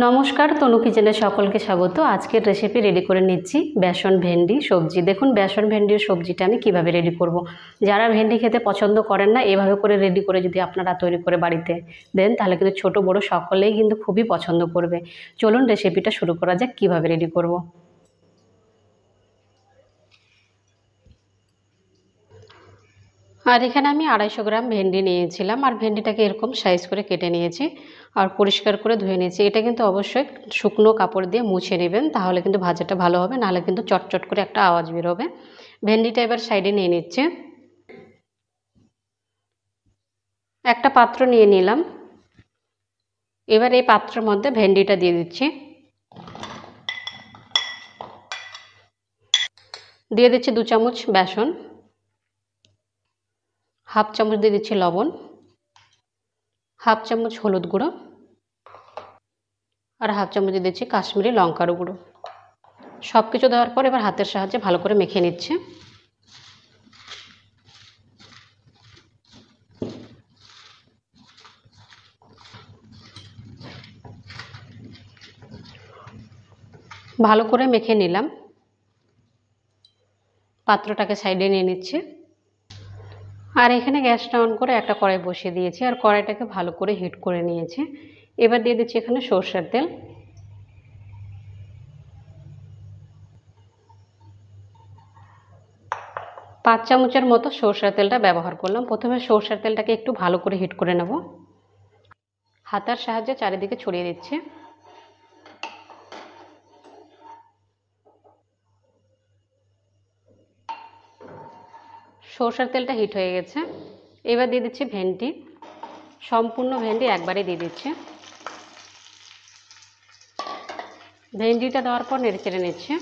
নমস্কার, তনু কিচেনে সকলকে স্বাগত। আজকের রেসিপি রেডি করে নিচ্ছি বেসন ভেন্ডি সবজি। দেখুন বেসন ভেন্ডির সবজিটা আমি কিভাবে রেডি করব। যারা ভেন্ডি খেতে পছন্দ করেন না, এভাবে করে রেডি করে যদি আপনারা তৈরি করে বাড়িতে দেন তাহলে কিন্তু ছোট বড় সকলেই কিন্তু খুবই পছন্দ করবে। চলুন রেসিপিটা শুরু করা যাক কিভাবে রেডি করব। আর এখানে আমি 250 গ্রাম ভেন্ডি নিয়েছিলাম, আর ভেন্ডিটাকে এরকম সাইজ করে কেটে নিয়েছি আর পরিষ্কার করে ধুয়ে নিয়েছি। এটা কিন্তু অবশ্যই শুকনো কাপড় দিয়ে মুছে নেবেন, তাহলে কিন্তু ভাজাটা ভালো হবে, নাহলে কিন্তু চটচট করে একটা আওয়াজ বের হবে। ভেন্ডিটা এবার সাইডে নিয়ে নিচ্ছে। একটা পাত্র নিয়ে নিলাম। এবার এই পাত্রের মধ্যে ভেন্ডিটা দিয়ে দিচ্ছি। দিয়ে দিচ্ছি 2 চামচ বেসন, হাফ চামচ দিয়ে দিচ্ছি লবণ, হাফ চামচ হলুদ গুঁড়ো, আর হাফ চামচ দিয়ে দিচ্ছি কাশ্মীরি লঙ্কার গুঁড়ো। সব কিছু দেওয়ার পর এবার হাতের সাহায্যে ভালো করে মেখে নিচ্ছে। ভালো করে মেখে নিলাম। পাত্রটাকে সাইডে নিয়ে নিচ্ছি। আর এখানে গ্যাসটা অন করে একটা কড়াই বসিয়ে দিয়েছি, আর কড়াইটাকে ভালো করে হিট করে নিয়েছি। এবার দিয়ে দিচ্ছি এখানে সরষের তেল। পাঁচ চামচের মতো সরষের তেলটা ব্যবহার করলাম। প্রথমে সরষের তেলটাকে একটু ভালো করে হিট করে নেব। হাতার সাহায্যে চারিদিকে ছড়িয়ে দিচ্ছি। সরষের তেলটা হিট হয়ে গেছে। এবার দিয়ে দিচ্ছি ভেন্ডি। সম্পূর্ণ ভেন্ডি একবারে দিয়ে দিচ্ছি। ভেন্ডিটা দেওয়ার পর নেড়ে চেড়ে নিচ্ছি।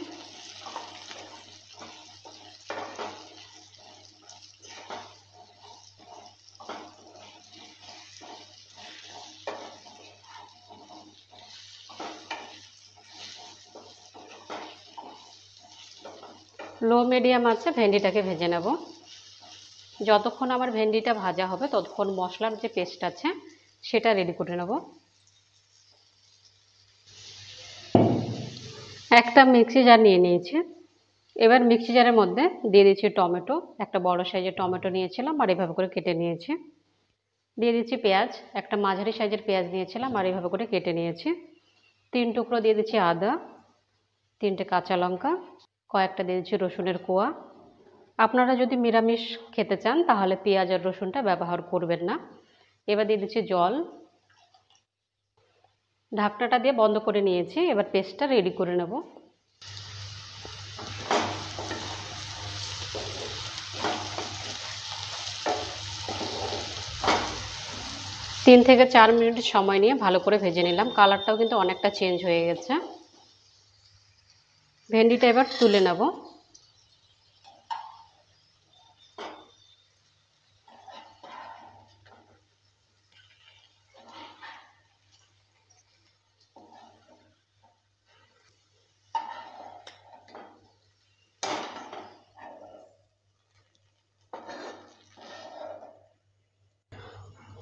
লো মিডিয়াম আছে ভেন্ডিটাকে ভেজে নেব। যতক্ষণ আমার ভেন্ডিটা ভাজা হবে ততক্ষণ মশলার যে পেস্ট আছে সেটা রেডি করে নেব। একটা মিক্সি জার নিয়ে নিয়েছি। এবার মিক্সি জারের মধ্যে দিয়ে দিচ্ছি টমেটো। একটা বড় সাইজের টমেটো নিয়েছিলাম আর এভাবে করে কেটে নিয়েছি। দিয়ে দিচ্ছি পেঁয়াজ। একটা মাঝারি সাইজের পেঁয়াজ নিয়েছিলাম আর এভাবে করে কেটে নিয়েছি। 3 টুকরো দিয়ে দিচ্ছি আদা, 3টে কাঁচা লঙ্কা, কয়েকটা দিয়ে দিচ্ছি রসুনের কোয়া। আপনারা যদি নিরামিষ খেতে চান তাহলে পেঁয়াজ আর রসুনটা ব্যবহার করবেন না। এবার দিয়ে দিচ্ছি জল। ঢাকনাটা দিয়ে বন্ধ করে নিয়েছি। এবার পেস্টটা রেডি করে নেব। তিন থেকে 4 মিনিট সময় নিয়ে ভালো করে ভেজে নিলাম। কালারটাও কিন্তু অনেকটা চেঞ্জ হয়ে গেছে। ভেন্ডিটা এবার তুলে নেব।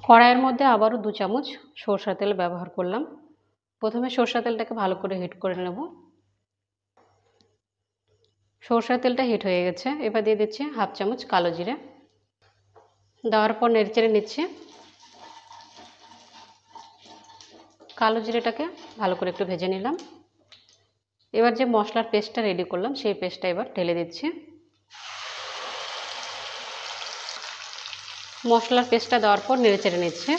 কড়াইয়ের মধ্যে আবারও 2 চামচ সরষের তেল ব্যবহার করলাম। প্রথমে সরষের তেলটাকে ভালো করে হিট করে নেব। সরষের তেলটা হিট হয়ে গেছে। এবার দিয়ে দিচ্ছি হাফ চামচ কালো জিরে। দেওয়ার পর নেড়েচেড়ে নিচ্ছি। কালো জিরেটাকে ভালো করে একটু ভেজে নিলাম। এবার যে মশলার পেস্টটা রেডি করলাম সেই পেস্টটা এবার ঢেলে দিচ্ছি। মশলার পেস্টটা দেওয়ার পর নেড়েচেড়ে নিচ্ছি।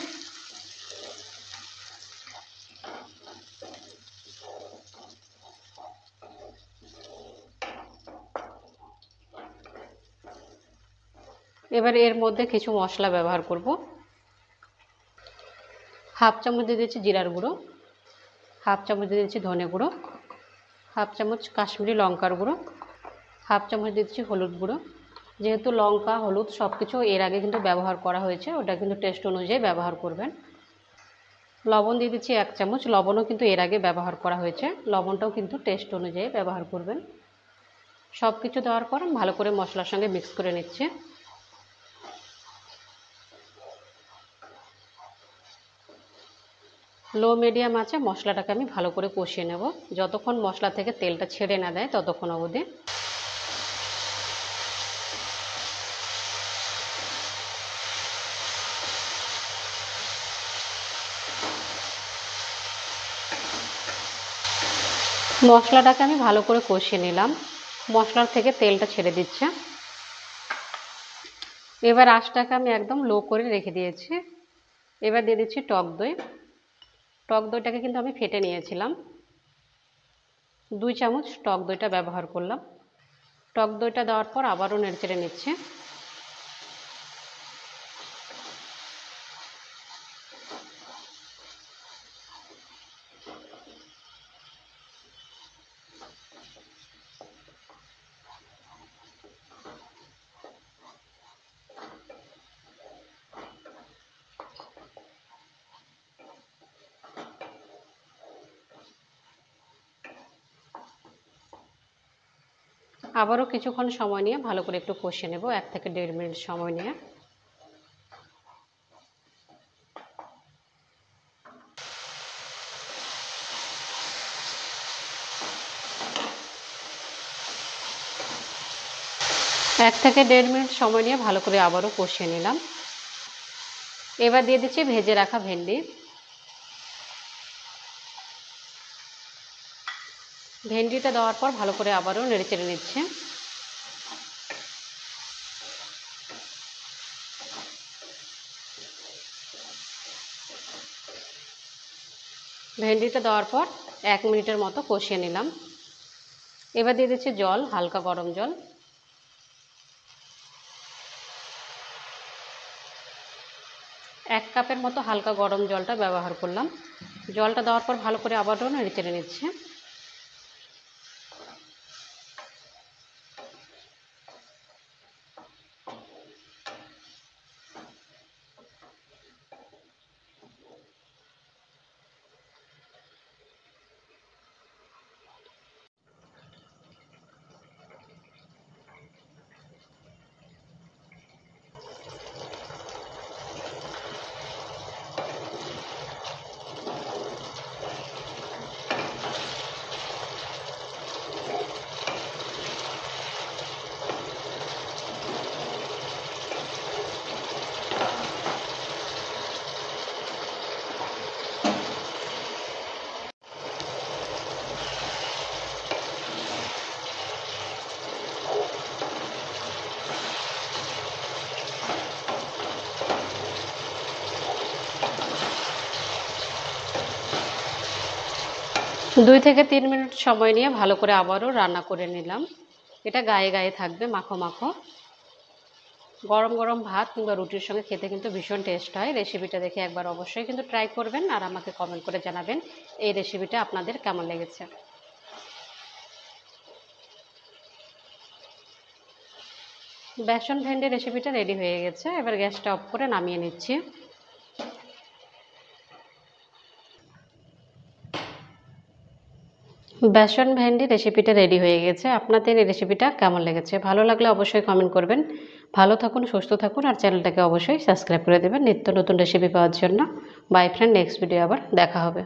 এবার এর মধ্যে কিছু মশলা ব্যবহার করব। হাফ চামচ দিয়ে দিচ্ছি জিরার গুঁড়ো, হাফ চামচ দিয়ে দিচ্ছি ধনে গুঁড়ো, হাফ চামচ কাশ্মীরি লঙ্কার গুঁড়ো, হাফ চামচ দিয়ে দিচ্ছি হলুদ গুঁড়ো। যেহেতু লঙ্কা হলুদ সব কিছু এর আগে কিন্তু ব্যবহার করা হয়েছে, ওটা কিন্তু টেস্ট অনুযায়ী ব্যবহার করবেন। লবণ দিয়ে দিচ্ছি 1 চামচ। লবণও কিন্তু এর আগে ব্যবহার করা হয়েছে, লবণটাও কিন্তু টেস্ট অনুযায়ী ব্যবহার করবেন। সব কিছু দেওয়ার পর ভালো করে মশলার সঙ্গে মিক্স করে নিচ্ছে। লো মিডিয়াম আঁচে মশলাটাকে আমি ভালো করে কষিয়ে নেব, যতক্ষণ মশলা থেকে তেলটা ছেড়ে না দেয় ততক্ষণ অবধি। মশলাটাকে আমি ভালো করে কষিয়ে নিলাম, মশলার থেকে তেলটা ছেড়ে দিচ্ছে। এবার আঁচটাকে আমি একদম লো করে রেখে দিয়েছি। এবার দিয়ে দিচ্ছি টক দই। টক দইটাকে কিন্তু আমি ফেটে নিয়েছিলাম, 2 চামচ টক দইটা ব্যবহার করলাম। টক দইটা দেওয়ার পর আবারও নেড়েচেড়ে নিচ্ছে। আবারও কিছুক্ষণ সময় নিয়ে ভালো করে একটু কষিয়ে নেব, 1 থেকে 1.5 মিনিট সময় নিয়ে। এক থেকে 1.5 মিনিট সময় নিয়ে ভালো করে আবারও কষিয়ে নিলাম। এবার দিয়ে দিচ্ছি ভেজে রাখা ভেন্ডি। ভেন্ডিটা দেওয়ার পর ভালো করে আবারও নেড়েচেড়ে নিচ্ছে। ভেন্ডিটা দেওয়ার পর 1 মিনিটের মতো কষিয়ে নিলাম। এবার দিয়ে দিচ্ছি জল, হালকা গরম জল। 1 কাপের মতো হালকা গরম জলটা ব্যবহার করলাম। জলটা দেওয়ার পর ভালো করে আবারও নেড়েচেড়ে নিচ্ছে। দুই থেকে 3 মিনিট সময় নিয়ে ভালো করে আবারও রান্না করে নিলাম। এটা গায়ে গায়ে থাকবে, মাখো মাখো। গরম গরম ভাত কিংবা রুটির সঙ্গে খেতে কিন্তু ভীষণ টেস্ট হয়। রেসিপিটা দেখে একবার অবশ্যই কিন্তু ট্রাই করবেন আর আমাকে কমেন্ট করে জানাবেন এই রেসিপিটা আপনাদের কেমন লেগেছে। বেসন ভেন্ডি রেসিপিটা রেডি হয়ে গেছে। এবার গ্যাসটা অফ করে নামিয়ে নিচ্ছি। বেসন ভেন্ডি রেসিপিটা রেডি হয়ে গেছে। আপনাদের এই রেসিপিটা কেমন লেগেছে? ভালো লাগলে অবশ্যই কমেন্ট করবেন। ভালো থাকুন, সুস্থ থাকুন আর চ্যানেলটাকে অবশ্যই সাবস্ক্রাইব করে দেবেন নিত্য নতুন রেসিপি পাওয়ার জন্য। বাই ফ্রেন্ড, নেক্সট ভিডিও আবার দেখা হবে।